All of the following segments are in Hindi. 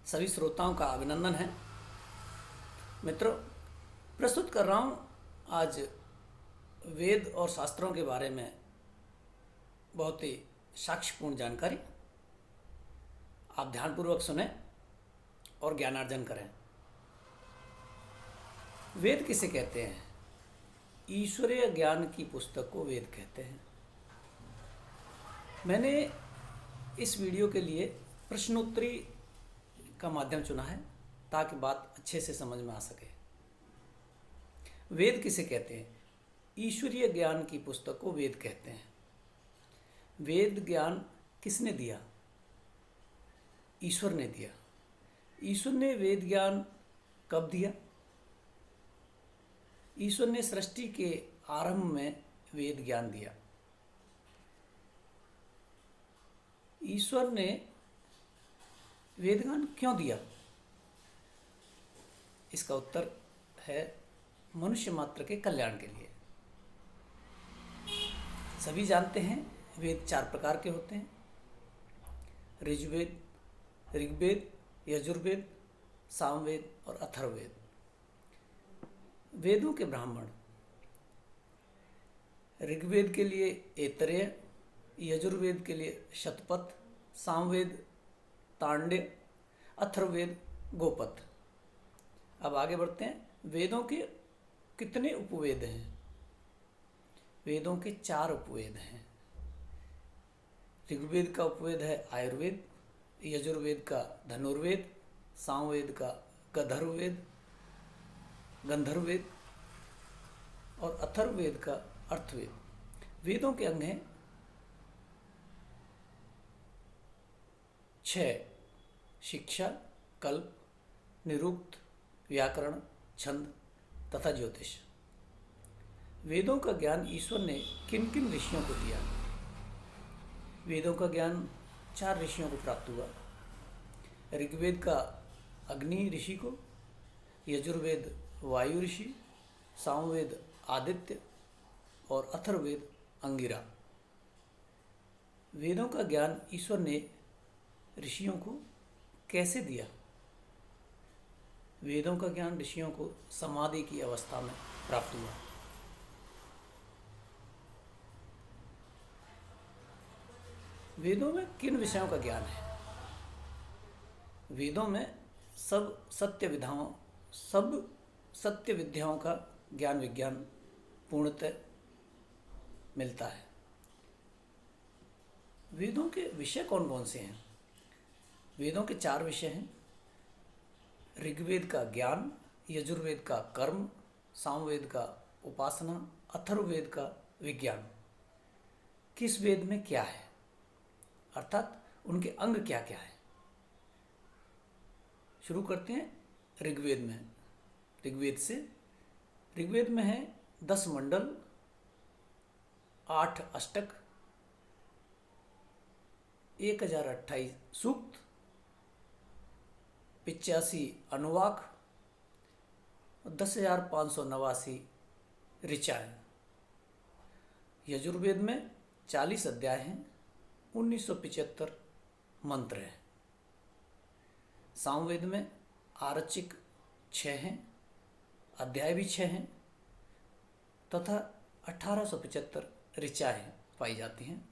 सभी श्रोताओं का अभिनंदन है। मित्रों, प्रस्तुत कर रहा हूँ आज वेद और शास्त्रों के बारे में बहुत ही साक्ष्यपूर्ण जानकारी। आप ध्यानपूर्वक सुने और ज्ञानार्जन करें। वेद किसे कहते हैं? ईश्वरीय ज्ञान की पुस्तक को वेद कहते हैं। मैंने इस वीडियो के लिए प्रश्नोत्तरी का माध्यम चुना है ताकि बात अच्छे से समझ में आ सके। वेद किसे कहते हैं? ईश्वरीय ज्ञान की पुस्तक को वेद कहते हैं। वेद ज्ञान किसने दिया? ईश्वर ने दिया। ईश्वर ने वेद ज्ञान कब दिया? ईश्वर ने सृष्टि के आरंभ में वेद ज्ञान दिया। ईश्वर ने वेद ज्ञान क्यों दिया? इसका उत्तर है मनुष्य मात्र के कल्याण के लिए। सभी जानते हैं वेद 4 प्रकार के होते हैं: ऋग्वेद, यजुर्वेद, सामवेद और अथर्ववेद। वेदों के ब्राह्मण: ऋग्वेद के लिए ऐतरेय, यजुर्वेद के लिए शतपथ, सामवेद तांड्य, अथर्ववेद गोपथ। अब आगे बढ़ते हैं। वेदों के कितने उपवेद हैं? वेदों के 4 उपवेद हैं। ऋग्वेद का उपवेद है आयुर्वेद, यजुर्वेद का धनुर्वेद, सामवेद का गंधर्ववेद और अथर्ववेद का अर्थवेद। वेदों के अंग हैं 6: शिक्षा, कल्प, निरुक्त, व्याकरण, छंद तथा ज्योतिष। वेदों का ज्ञान ईश्वर ने किन किन ऋषियों को दिया? वेदों का ज्ञान 4 ऋषियों को प्राप्त हुआ। ऋग्वेद का अग्नि ऋषि को, यजुर्वेद वायु ऋषि, सामवेद आदित्य और अथर्ववेद अंगिरा। वेदों का ज्ञान ईश्वर ने ऋषियों को कैसे दिया? वेदों का ज्ञान ऋषियों को समाधि की अवस्था में प्राप्त हुआ। वेदों में किन विषयों का ज्ञान है? वेदों में सब सत्य विद्याओं का ज्ञान विज्ञान पूर्णतः मिलता है। वेदों के विषय कौन कौन से हैं? वेदों के 4 विषय हैं: ऋग्वेद का ज्ञान, यजुर्वेद का कर्म, सामवेद का उपासना, अथर्ववेद का विज्ञान। किस वेद में क्या है, अर्थात उनके अंग क्या क्या है? शुरू करते हैं ऋग्वेद में। ऋग्वेद में है 10 मंडल, 8 अष्टक, 1028 सूक्त, 85 अनुवाक और 10,589 ऋचाएँ। यजुर्वेद में 40 अध्याय हैं, 1975 मंत्र हैं। सामवेद में आरचिक 6 हैं, अध्याय भी 6 हैं तथा 1875 ऋचाएँ पाई जाती हैं।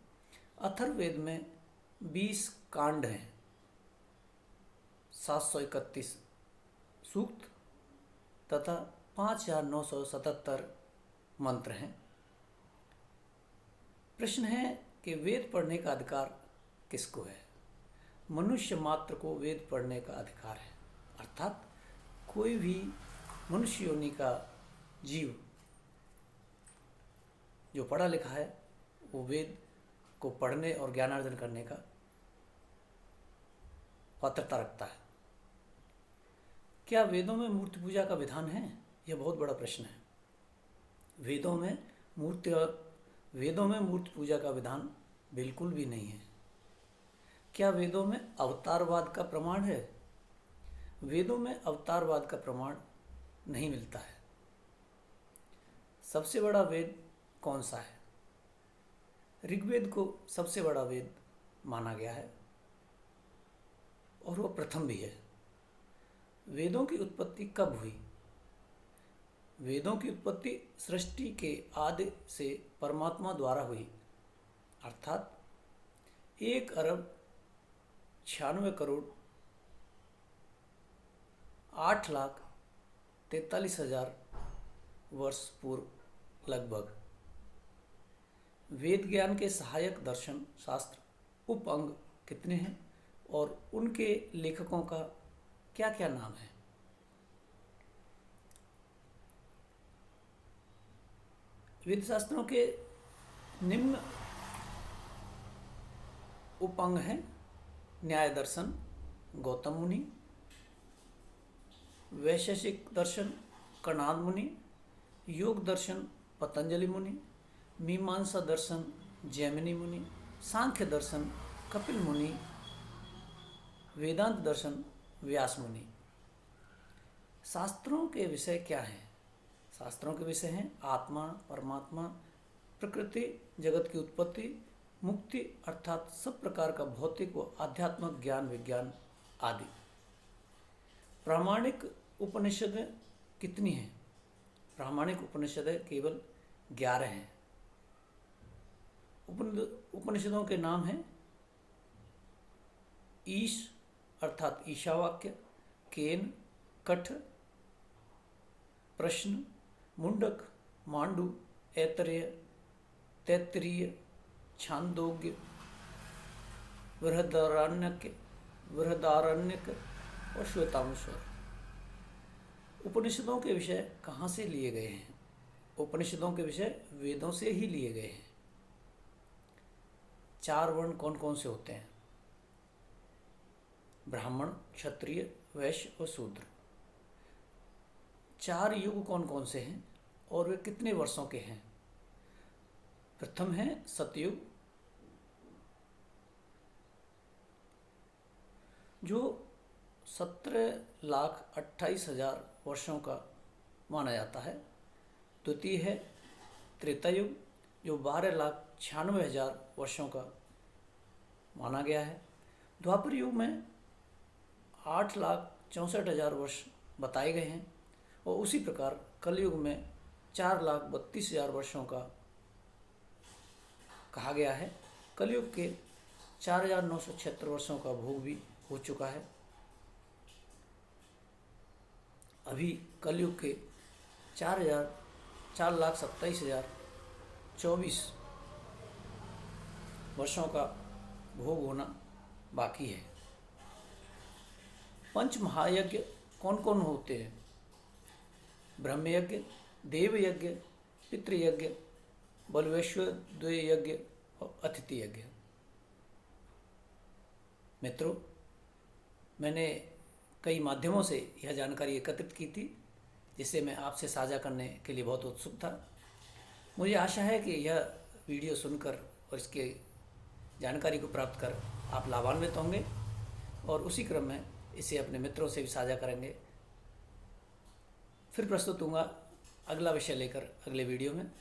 अथर्ववेद में 20 कांड हैं, 731 सूक्त तथा 5,977 मंत्र हैं। प्रश्न है कि वेद पढ़ने का अधिकार किसको है? मनुष्य मात्र को वेद पढ़ने का अधिकार है, अर्थात कोई भी मनुष्य योनि का जीव जो पढ़ा लिखा है वो वेद को पढ़ने और ज्ञानार्जन करने का पात्रता रखता है। क्या वेदों में मूर्ति पूजा का विधान है? यह बहुत बड़ा प्रश्न है। वेदों में मूर्ति पूजा का विधान बिल्कुल भी नहीं है। क्या वेदों में अवतारवाद का प्रमाण है? वेदों में अवतारवाद का प्रमाण नहीं मिलता है। सबसे बड़ा वेद कौन सा है? ऋग्वेद को सबसे बड़ा वेद माना गया है और वह प्रथम भी है। वेदों की उत्पत्ति कब हुई? वेदों की उत्पत्ति सृष्टि के आदि से परमात्मा द्वारा हुई, अर्थात 1,96,8,43,000 वर्ष पूर्व लगभग। वेद ज्ञान के सहायक दर्शन शास्त्र उपअंग कितने हैं और उनके लेखकों का क्या क्या नाम है? वेद शास्त्रों के निम्न उपअंग हैं: न्याय दर्शन गौतम मुनि, वैशेषिक दर्शन कणाद मुनि, योग दर्शन पतंजलि मुनि, मीमांसा दर्शन जैमिनी मुनि, सांख्य दर्शन कपिल मुनि, वेदांत दर्शन व्यास मुनि। शास्त्रों के विषय क्या हैं? शास्त्रों के विषय हैं आत्मा, परमात्मा, प्रकृति, जगत की उत्पत्ति, मुक्ति अर्थात सब प्रकार का भौतिक व आध्यात्मिक ज्ञान विज्ञान आदि। प्रामाणिक उपनिषद कितनी हैं? प्रामाणिक उपनिषद केवल 11 हैं। उपनिषदों के नाम हैं ईश अर्थात ईशावाक्य, केन, कठ, प्रश्न, मुंडक, मांडू, ऐतरेय, तैत्तिरीय, छांदोग्य, बृहदारण्यक और श्वेताश्वर। उपनिषदों के विषय कहाँ से लिए गए हैं? उपनिषदों के विषय वेदों से ही लिए गए हैं। 4 वर्ण कौन कौन से होते हैं? ब्राह्मण, क्षत्रिय, वैश्य और शूद्र। 4 युग कौन कौन से हैं और वे कितने वर्षों के हैं? प्रथम है सतयुग, जो 17,28,000 वर्षों का माना जाता है। द्वितीय है त्रेता युग, जो 12,96,000 वर्षों का माना गया है। द्वापर युग में 8,64,000 वर्ष बताए गए हैं और उसी प्रकार कलयुग में 4,32,000 वर्षों का कहा गया है। कलयुग के 4,976 वर्षों का भोग भी हो चुका है। अभी कलयुग के 4,27,024 वर्षों का भोग होना बाकी है। पंच महायज्ञ कौन कौन होते हैं? ब्रह्मयज्ञ, देवयज्ञ, पितृयज्ञ, बलवेश्वर यज्ञ और अतिथि यज्ञ। मित्रों, मैंने कई माध्यमों से यह जानकारी एकत्रित की थी, जिसे मैं आपसे साझा करने के लिए बहुत उत्सुक था। मुझे आशा है कि यह वीडियो सुनकर और इसके जानकारी को प्राप्त कर आप लाभान्वित होंगे और उसी क्रम में इसे अपने मित्रों से भी साझा करेंगे। फिर प्रस्तुत होऊंगा अगला विषय लेकर अगले वीडियो में।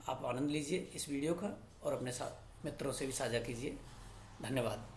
आप आनंद लीजिए इस वीडियो का और अपने साथ मित्रों से भी साझा कीजिए। धन्यवाद।